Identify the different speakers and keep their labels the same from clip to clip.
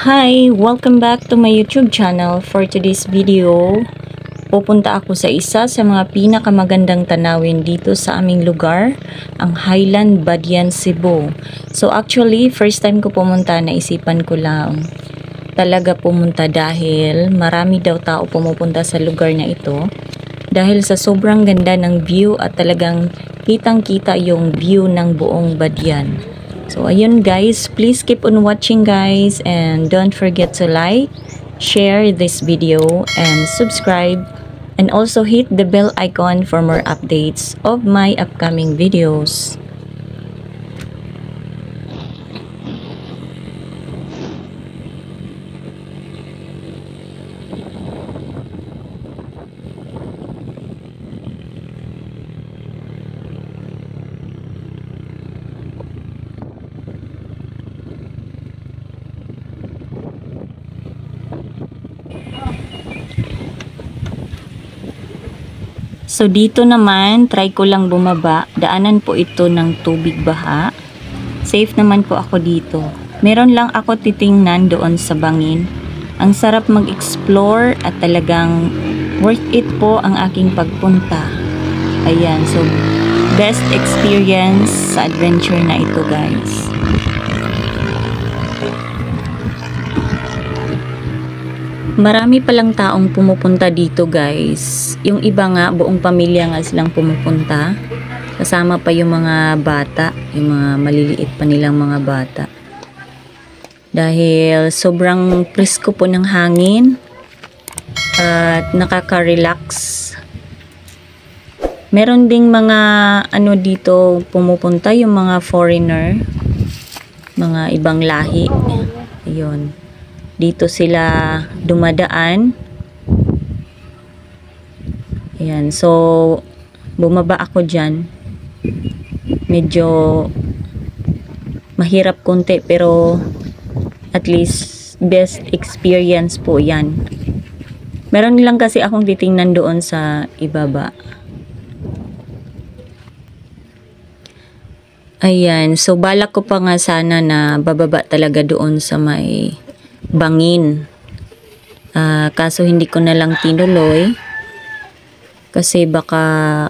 Speaker 1: Hi! Welcome back to my YouTube channel. For today's video, pupunta ako sa isa sa mga pinakamagandang tanawin dito sa aming lugar, ang Highland Badian, Cebu. So actually, first time ko pumunta, naisipan ko lang talaga pumunta dahil marami daw tao pumupunta sa lugar na ito. Dahil sa sobrang ganda ng view at talagang kitang-kita yung view ng buong Badian. So ayun guys, please keep on watching guys, and don't forget to like, share this video and subscribe, and also hit the bell icon for more updates of my upcoming videos. So dito naman, try ko lang bumaba. Daanan po ito ng tubig baha. Safe naman po ako dito. Meron lang ako titingnan doon sa bangin. Ang sarap mag-explore at talagang worth it po ang aking pagpunta. Ayan, so best experience sa adventure na ito guys. Marami palang taong pumupunta dito guys. Yung iba nga, buong pamilya nga silang pumupunta. Kasama pa yung mga bata, yung mga maliliit pa nilang mga bata. Dahil sobrang presko po ng hangin at nakaka-relax. Meron ding mga ano dito pumupunta, yung mga foreigner, mga ibang lahi. Ayun. Dito sila dumadaan. Ayan. So, bumaba ako dyan. Medyo mahirap konti, pero at least best experience po yan. Meron lang kasi akong titingnan doon sa ibaba. Ayan. So, balak ko pa nga sana na bababa talaga doon sa may bangin. Kaso hindi ko na lang tinuloy kasi baka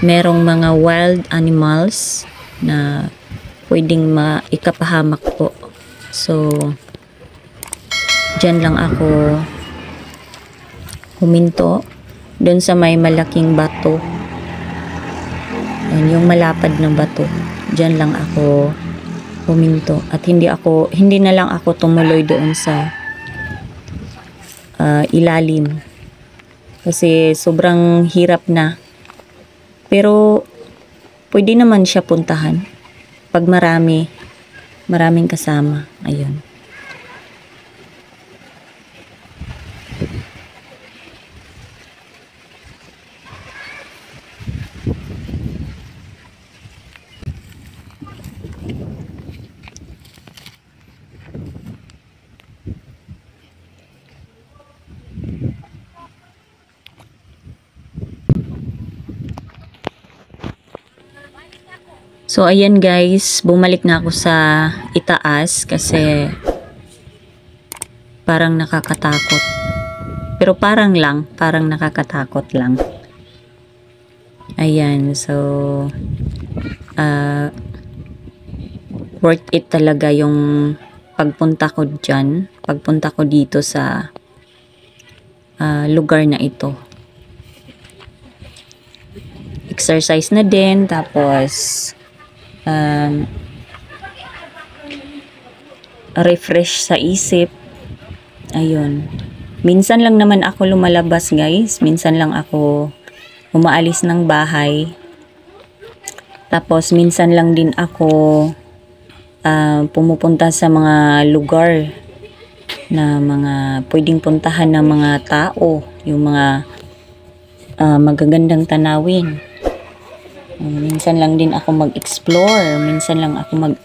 Speaker 1: merong mga wild animals na pwedeng maikapahamak po. So dyan lang ako huminto dun sa may malaking bato. Yan, yung malapad ng bato. Dyan lang ako huminto at hindi na lang ako tumuloy doon sa ilalim kasi sobrang hirap na, pero pwede naman siya puntahan pag maraming kasama. Ayun. So ayan guys, bumalik na ako sa itaas kasi parang nakakatakot. Pero parang nakakatakot lang. Ayan, so worth it talaga yung pagpunta ko dyan. Pagpunta ko dito sa lugar na ito. Exercise na din, tapos refresh sa isip. Ayun. Minsan lang naman ako lumalabas guys. Minsan lang ako umaalis ng bahay. Tapos minsan lang din ako pumupunta sa mga lugar na mga pwedeng puntahan ng mga tao. Yung mga magagandang tanawin. Minsan lang din ako mag-explore. Minsan lang ako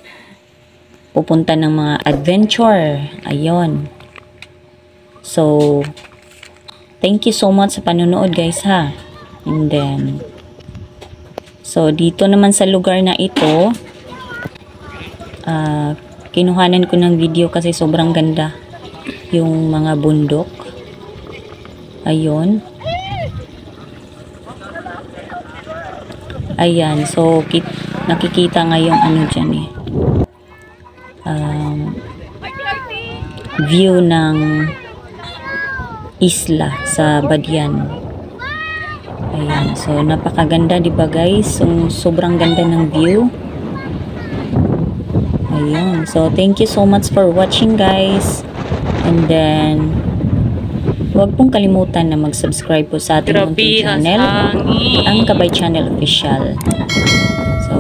Speaker 1: pupunta ng mga adventure. Ayun. So, thank you so much sa panonood guys ha. And then, so dito naman sa lugar na ito, kinuhanan ko ng video kasi sobrang ganda yung mga bundok. Ayun. Ayan, so nakikita nga yung ano dyan eh. View ng isla sa Badian. Ayan, so napakaganda, di ba guys? So, sobrang ganda ng view. Ayan, so thank you so much for watching guys. And then huwag pong kalimutan na mag-subscribe po sa ating munting channel, ang Kabay Channel Official. So,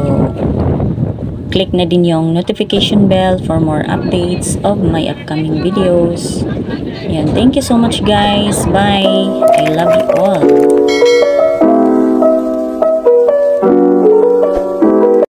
Speaker 1: click na din yung notification bell for more updates of my upcoming videos. Yan. Thank you so much guys. Bye. I love you all.